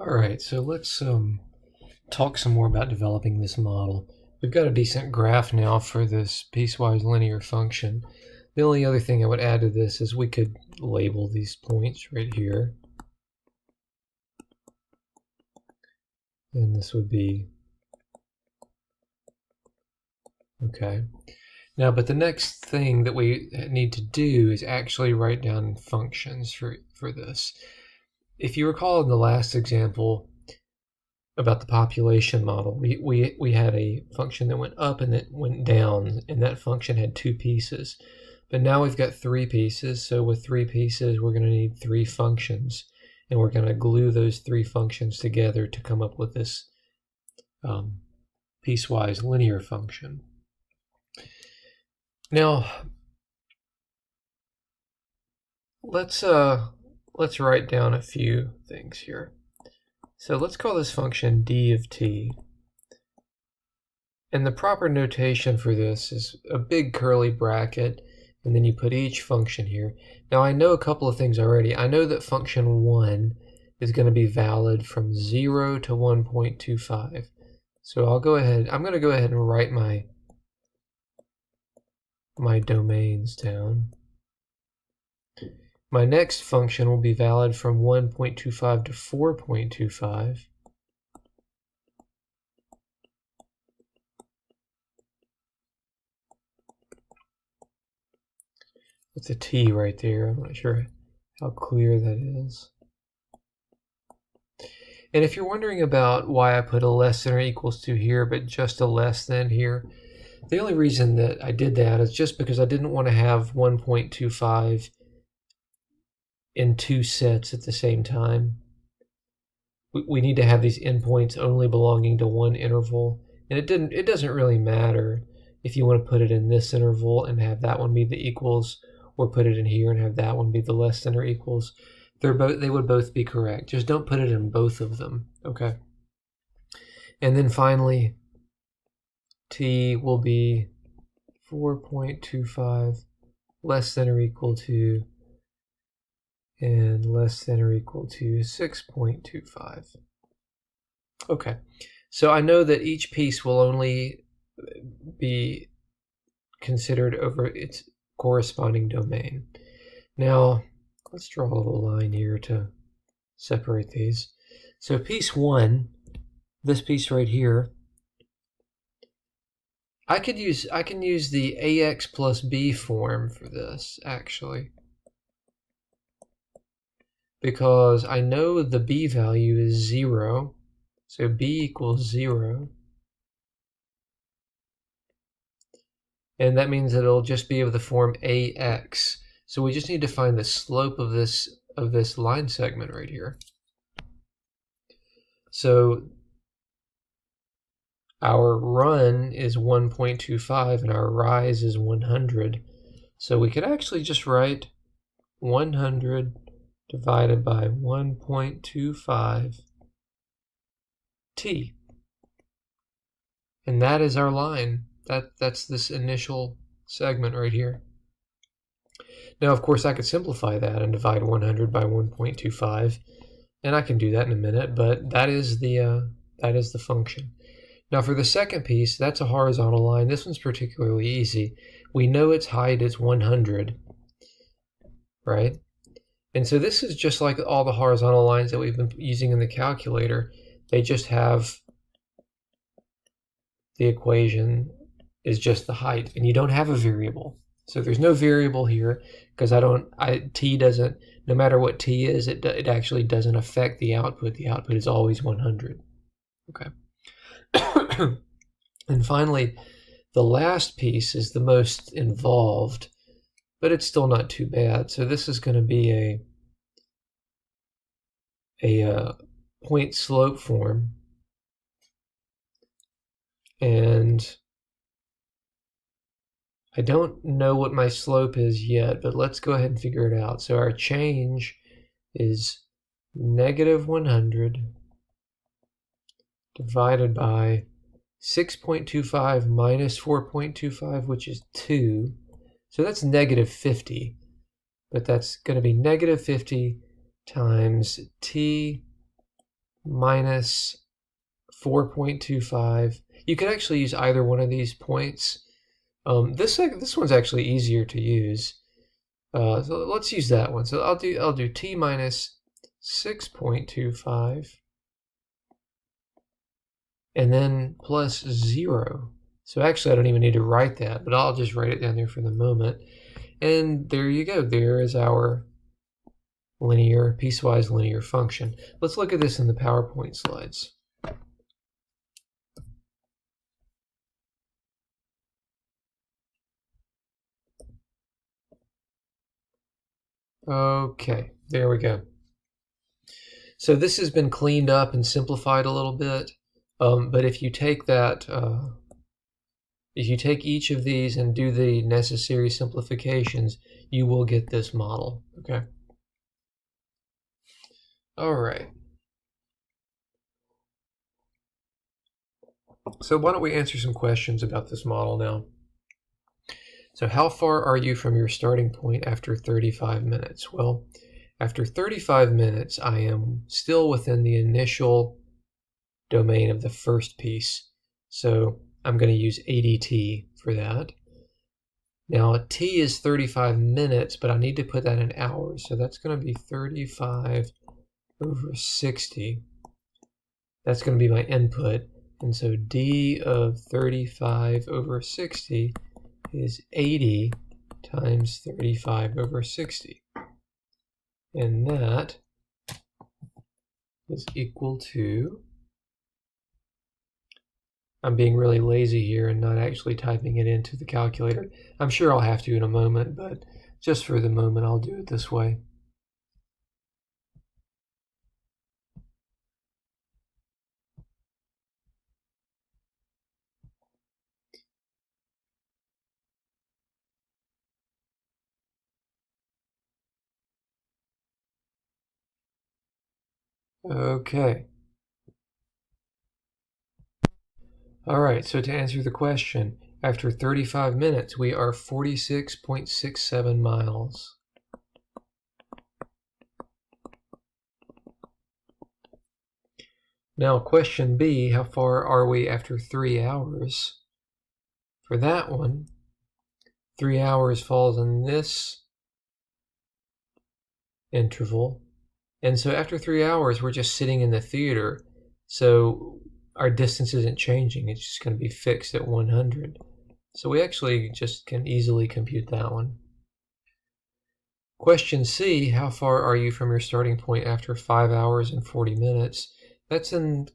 All right, so let's talk some more about developing this model. We've got a decent graph now for this piecewise linear function. The only other thing I would add to this is we could label these points right here. And this would be, okay. Now, but the next thing that we need to do is actually write down functions for this. If you recall in the last example about the population model, we had a function that went up and that went down, and that function had two pieces. But now we've got three pieces, so with three pieces, we're going to need three functions, and we're going to glue those three functions together to come up with this piecewise linear function. Now, let's write down a few things here. So let's call this function d of t. And the proper notation for this is a big curly bracket, and then you put each function here. Now I know a couple of things already. I know that function 1 is going to be valid from 0 to 1.25. So I'm going to go ahead and write my domains down. My next function will be valid from 1.25 to 4.25. With a t right there. I'm not sure how clear that is. And if you're wondering about why I put a less than or equals to here, but just a less than here, the only reason that I did that is just because I didn't want to have 1.25 in two sets at the same time. We need to have these endpoints only belonging to one interval, and it doesn't really matter if you want to put it in this interval and have that one be the equals, or put it in here and have that one be the less than or equals. They would both be correct. Just don't put it in both of them, okay? And then finally, t will be 4.25 less than or equal to, and less than or equal to 6.25. Okay, so I know that each piece will only be considered over its corresponding domain. Now, let's draw a little line here to separate these. So piece 1, this piece right here, I can use the ax plus b form for this, actually, because I know the b value is 0, so b equals 0. And that means that it'll just be of the form ax. So we just need to find the slope of this line segment right here. So our run is 1.25 and our rise is 100. So we could actually just write 100 divided by 1.25 t. And that is our line. That's this initial segment right here. Now, of course, I could simplify that and divide 100 by 1.25, and I can do that in a minute, but that is the function. Now, for the second piece, that's a horizontal line. This one's particularly easy. We know its height is 100, right? And so this is just like all the horizontal lines that we've been using in the calculator. They just have the equation is just the height, and you don't have a variable. So there's no variable here because t doesn't, no matter what t is, it actually doesn't affect the output. The output is always 100. Okay. And finally, the last piece is the most involved, but it's still not too bad. So this is going to be a point slope form, and I don't know what my slope is yet, but let's go ahead and figure it out. So our change is negative 100 divided by 6.25 minus 4.25, which is 2. So that's negative 50. But that's going to be negative 50 times t minus 4.25. You could actually use either one of these points. This one's actually easier to use. So let's use that one. So I'll do t minus 6.25 and then plus 0. So actually I don't even need to write that, but I'll just write it down there for the moment. And there you go. There is our piecewise linear function. Let's look at this in the PowerPoint slides. Okay, there we go. So this has been cleaned up and simplified a little bit, but if you take that, if you take each of these and do the necessary simplifications, you will get this model, okay? All right. So why don't we answer some questions about this model now? So how far are you from your starting point after 35 minutes? Well, after 35 minutes, I am still within the initial domain of the first piece. So I'm going to use ADT for that. Now T is 35 minutes, but I need to put that in hours. So that's going to be 35 over 60. That's going to be my input. And so D of 35 over 60 is 80 times 35 over 60. And that is equal to, I'm being really lazy here and not actually typing it into the calculator. I'm sure I'll have to in a moment, but just for the moment I'll do it this way. Okay. All right, so to answer the question, after 35 minutes, we are 46.67 miles. Now, question B, how far are we after 3 hours? For that one, 3 hours falls in this interval. And so after 3 hours, we're just sitting in the theater. So our distance isn't changing. It's just going to be fixed at 100. So we actually just can easily compute that one. Question C, how far are you from your starting point after 5 hours and 40 minutes? That's in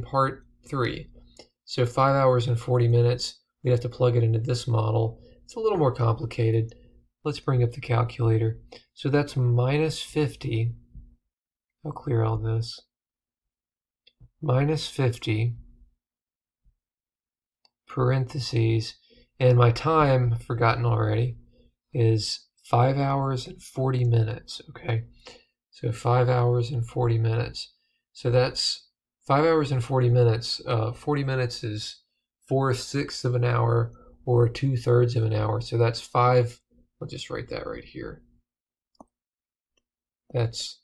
part 3. So 5 hours and 40 minutes, we have to plug it into this model. It's a little more complicated. Let's bring up the calculator. So that's minus 50. I'll clear all this. Minus 50, parentheses, and my time, I've forgotten already, is 5 hours and 40 minutes, okay? So 5 hours and 40 minutes. So that's 5 hours and 40 minutes. 40 minutes is 4/6 of an hour or 2/3 of an hour. So that's 5, I'll just write that right here. That's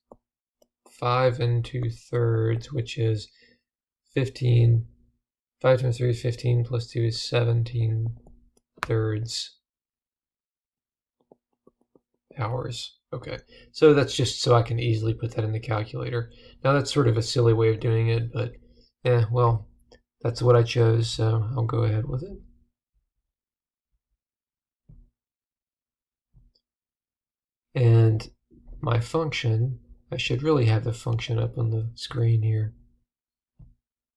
5 2/3, which is 15. 5 times 3 is 15, plus 2 is 17/3 hours. Okay, so that's just so I can easily put that in the calculator. Now that's sort of a silly way of doing it, but yeah, well, that's what I chose, so I'll go ahead with it. And my function, I should really have the function up on the screen here.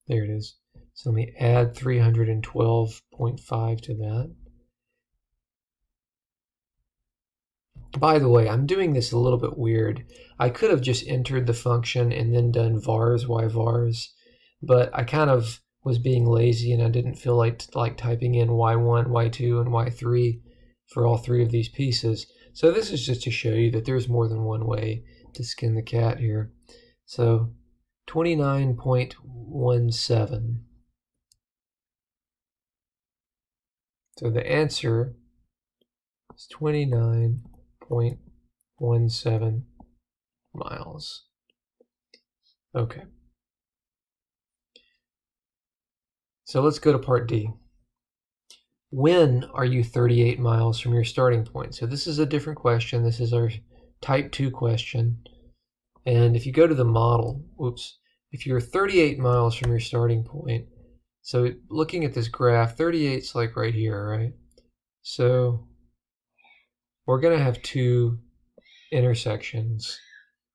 There it is. So let me add 312.5 to that. By the way, I'm doing this a little bit weird. I could have just entered the function and then done vars y vars, but I kind of was being lazy and I didn't feel like typing in y1, y2, and y3 for all 3 of these pieces. So this is just to show you that there's more than one way to skin the cat here. So 29.17. So the answer is 29.17 miles. Okay. So let's go to part D. When are you 38 miles from your starting point? So this is a different question. This is our type 2 question. And if you go to the model, if you're 38 miles from your starting point, so looking at this graph, 38's like right here, right? So we're going to have two intersections,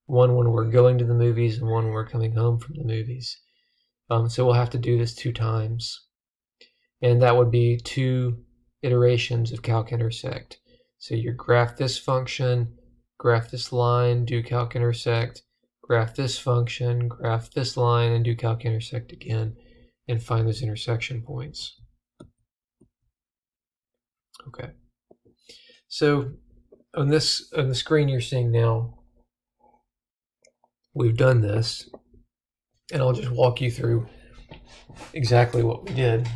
one when we're going to the movies and one when we're coming home from the movies. So we'll have to do this 2 times. And that would be 2 iterations of calc intersect. So you graph this function, graph this line, do calc intersect, graph this function, graph this line, and do calc intersect again, and find those intersection points. Okay. So on the screen you're seeing now, we've done this, and I'll just walk you through exactly what we did.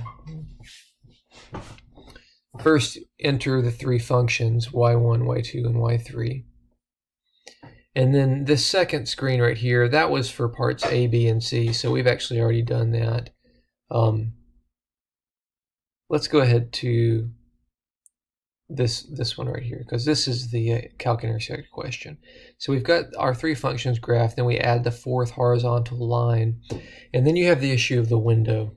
First, enter the 3 functions, y1, y2, and y3. And then this second screen right here, that was for parts A, B, and C, so we've actually already done that. Let's go ahead to this one right here, because this is the calc intersect question. So we've got our 3 functions graphed, then we add the 4th horizontal line, and then you have the issue of the window.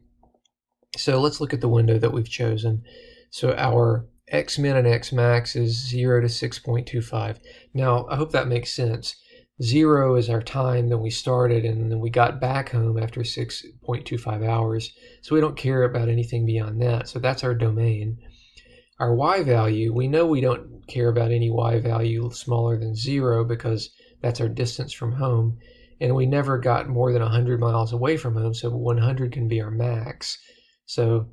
So let's look at the window that we've chosen. So our x-min and x-max is 0 to 6.25. Now, I hope that makes sense. 0 is our time that we started, and then we got back home after 6.25 hours. So we don't care about anything beyond that. So that's our domain. Our y value, we know we don't care about any y value smaller than 0 because that's our distance from home. And we never got more than 100 miles away from home, so 100 can be our max. So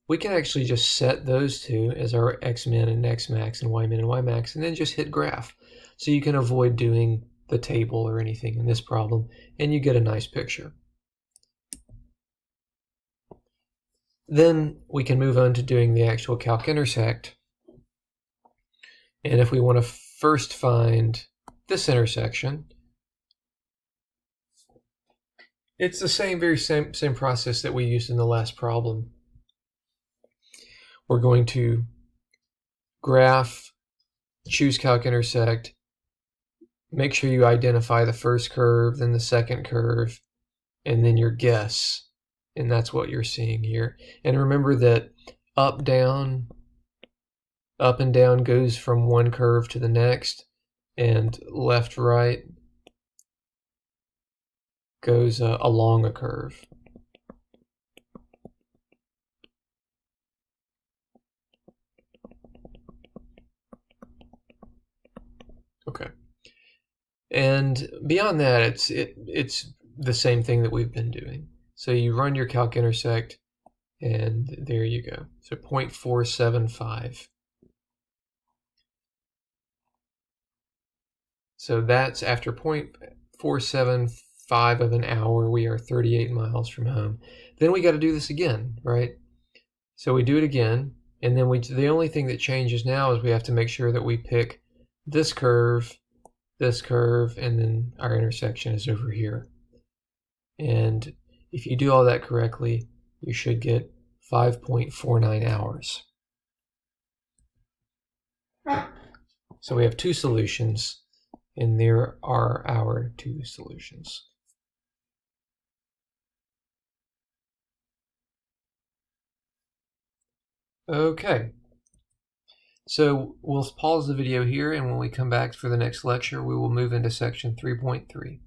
we can actually just set those 2 as our x-min and x-max and y-min and y-max, and then just hit graph. So you can avoid doing the table or anything in this problem, and you get a nice picture. Then we can move on to doing the actual calc intersect. And if we want to first find this intersection, it's the same process that we used in the last problem. We're going to graph, choose calc intersect, make sure you identify the first curve, then the second curve, and then your guess. And that's what you're seeing here. And remember that up and down goes from one curve to the next, and left, right goes along a curve. Okay. And beyond that, it's the same thing that we've been doing. So you run your calc intersect, and there you go. So 0.475. So that's after 0.475 of an hour, we are 38 miles from home. Then we got to do this again, right? So we do it again, and then the only thing that changes now is we have to make sure that we pick this curve, and then our intersection is over here. And if you do all that correctly, you should get 5.49 hours. So we have 2 solutions, and there are our 2 solutions. Okay. So we'll pause the video here, and when we come back for the next lecture, we will move into section 3.3.